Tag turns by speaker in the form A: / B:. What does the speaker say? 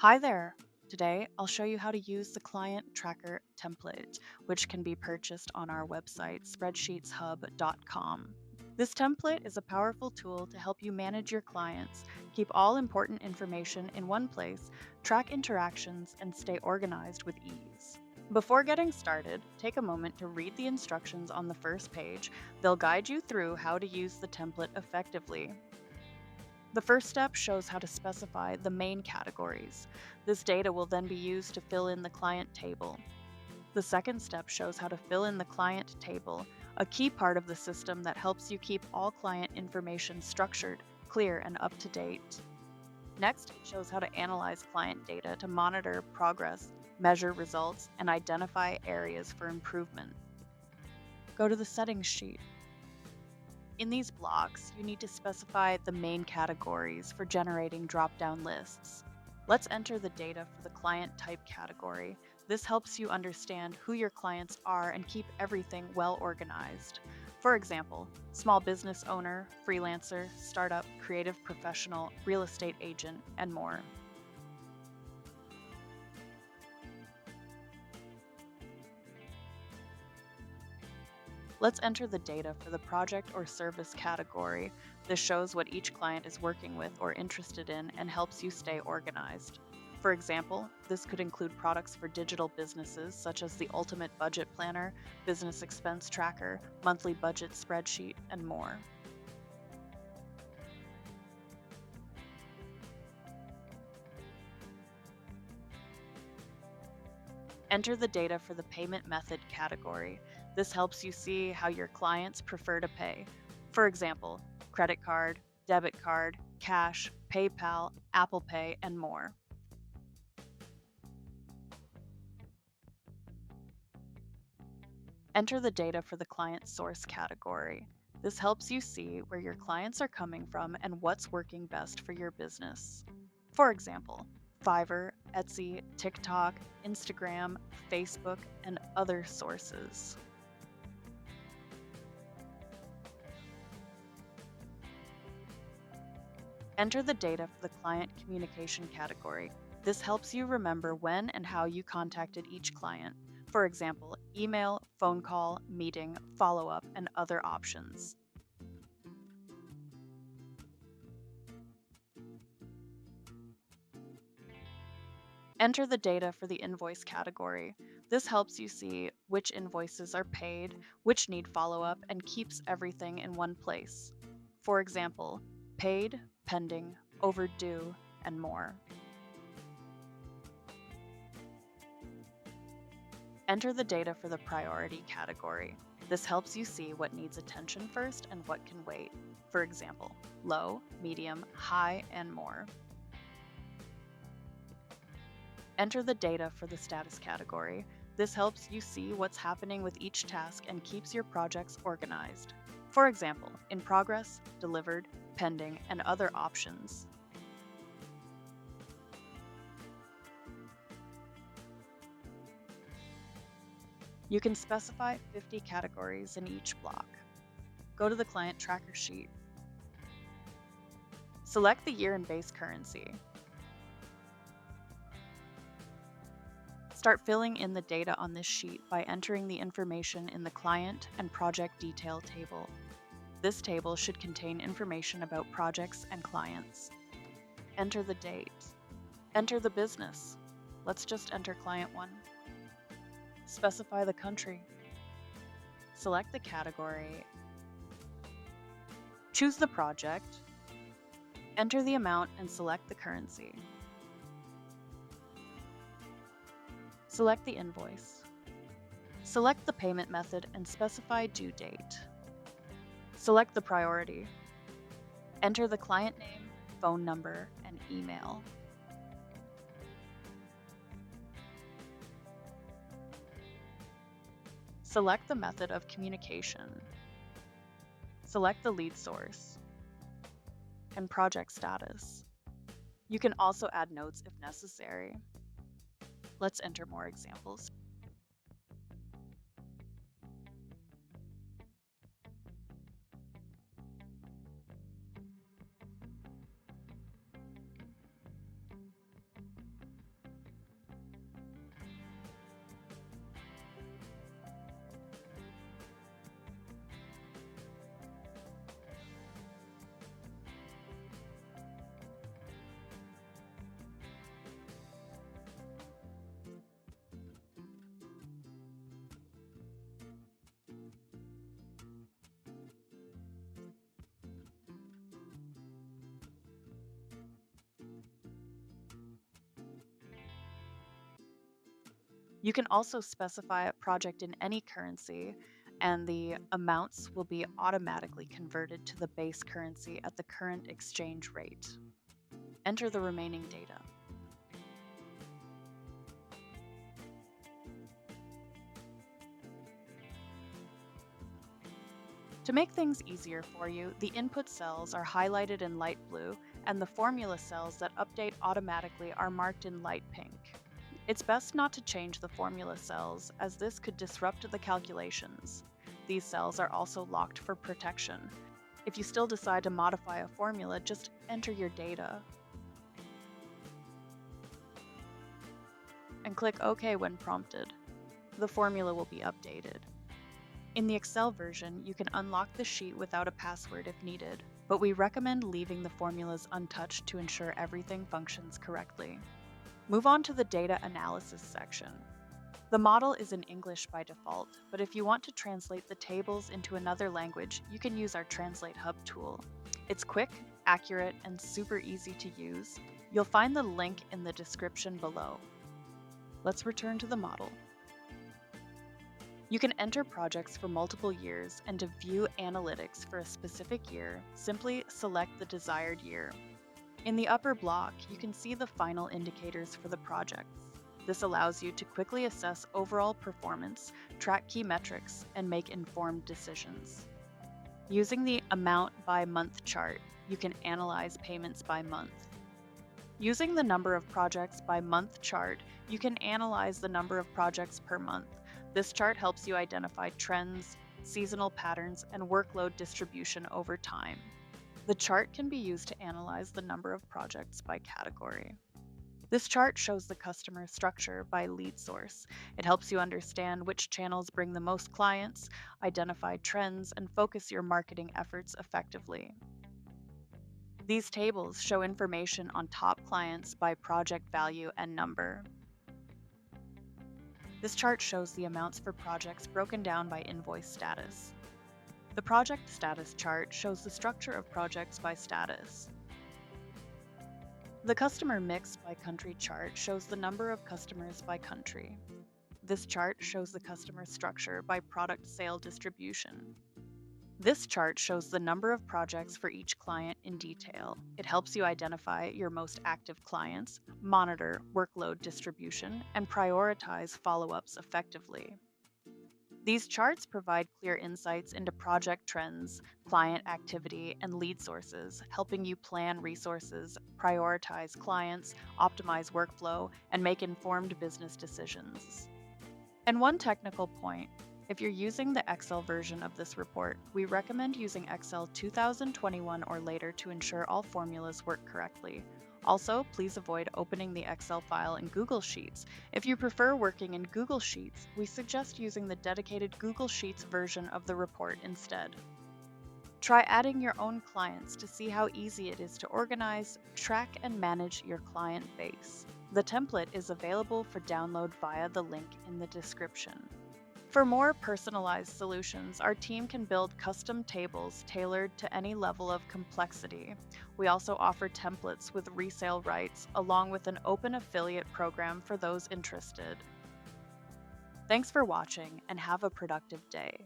A: Hi there! Today, I'll show you how to use the Client Tracker Template, which can be purchased on our website, SpreadsheetsHub.com. This template is a powerful tool to help you manage your clients, keep all important information in one place, track interactions, and stay organized with ease. Before getting started, take a moment to read the instructions on the first page. They'll guide you through how to use the template effectively. The first step shows how to specify the main categories. This data will then be used to fill in the client table. The second step shows how to fill in the client table, a key part of the system that helps you keep all client information structured, clear, and up to date. Next, it shows how to analyze client data to monitor progress, measure results, and identify areas for improvement. Go to the settings sheet. In these blocks, you need to specify the main categories for generating drop-down lists. Let's enter the data for the client type category. This helps you understand who your clients are and keep everything well organized. For example, small business owner, freelancer, startup, creative professional, real estate agent, and more. Let's enter the data for the project or service category. This shows what each client is working with or interested in and helps you stay organized. For example, this could include products for digital businesses such as the Ultimate Budget Planner, Business Expense Tracker, Monthly Budget Spreadsheet, and more. Enter the data for the payment method category. This helps you see how your clients prefer to pay. For example, credit card, debit card, cash, PayPal, Apple Pay, and more. Enter the data for the client source category. This helps you see where your clients are coming from and what's working best for your business. For example, Fiverr, Etsy, TikTok, Instagram, Facebook, and other sources. Enter the data for the client communication category. This helps you remember when and how you contacted each client. For example, email, phone call, meeting, follow-up, and other options. Enter the data for the invoice category. This helps you see which invoices are paid, which need follow-up, and keeps everything in one place. For example, paid, pending, overdue, and more. Enter the data for the priority category. This helps you see what needs attention first and what can wait. For example, low, medium, high, and more. Enter the data for the status category. This helps you see what's happening with each task and keeps your projects organized. For example, in progress, delivered, pending, and other options. You can specify 50 categories in each block. Go to the Client Tracker sheet. Select the year and base currency. Start filling in the data on this sheet by entering the information in the Client and Project Detail table. This table should contain information about projects and clients. Enter the date. Enter the business. Let's just enter Client 1. Specify the country. Select the category. Choose the project. Enter the amount and select the currency. Select the invoice. Select the payment method and specify due date. Select the priority. Enter the client name, phone number, and email. Select the method of communication. Select the lead source and project status. You can also add notes if necessary. Let's enter more examples. You can also specify a project in any currency, and the amounts will be automatically converted to the base currency at the current exchange rate. Enter the remaining data. To make things easier for you, the input cells are highlighted in light blue, and the formula cells that update automatically are marked in light pink. It's best not to change the formula cells, as this could disrupt the calculations. These cells are also locked for protection. If you still decide to modify a formula, just enter your data and click OK when prompted. The formula will be updated. In the Excel version, you can unlock the sheet without a password if needed, but we recommend leaving the formulas untouched to ensure everything functions correctly. Move on to the data analysis section. The model is in English by default, but if you want to translate the tables into another language, you can use our TranslateHub tool. It's quick, accurate, and super easy to use. You'll find the link in the description below. Let's return to the model. You can enter projects for multiple years, and to view analytics for a specific year, simply select the desired year. In the upper block, you can see the final indicators for the projects. This allows you to quickly assess overall performance, track key metrics, and make informed decisions. Using the Amount by Month chart, you can analyze payments by month. Using the Number of Projects by Month chart, you can analyze the number of projects per month. This chart helps you identify trends, seasonal patterns, and workload distribution over time. The chart can be used to analyze the number of projects by category. This chart shows the customer structure by lead source. It helps you understand which channels bring the most clients, identify trends, and focus your marketing efforts effectively. These tables show information on top clients by project value and number. This chart shows the amounts for projects broken down by invoice status. The project status chart shows the structure of projects by status. The customer mix by country chart shows the number of customers by country. This chart shows the customer structure by product sale distribution. This chart shows the number of projects for each client in detail. It helps you identify your most active clients, monitor workload distribution, and prioritize follow-ups effectively. These charts provide clear insights into project trends, client activity, and lead sources, helping you plan resources, prioritize clients, optimize workflow, and make informed business decisions. And one technical point: if you're using the Excel version of this report, we recommend using Excel 2021 or later to ensure all formulas work correctly. Also, please avoid opening the Excel file in Google Sheets. If you prefer working in Google Sheets, we suggest using the dedicated Google Sheets version of the report instead. Try adding your own clients to see how easy it is to organize, track, and manage your client base. The template is available for download via the link in the description. For more personalized solutions, our team can build custom tables tailored to any level of complexity. We also offer templates with resale rights, along with an open affiliate program for those interested. Thanks for watching, and have a productive day.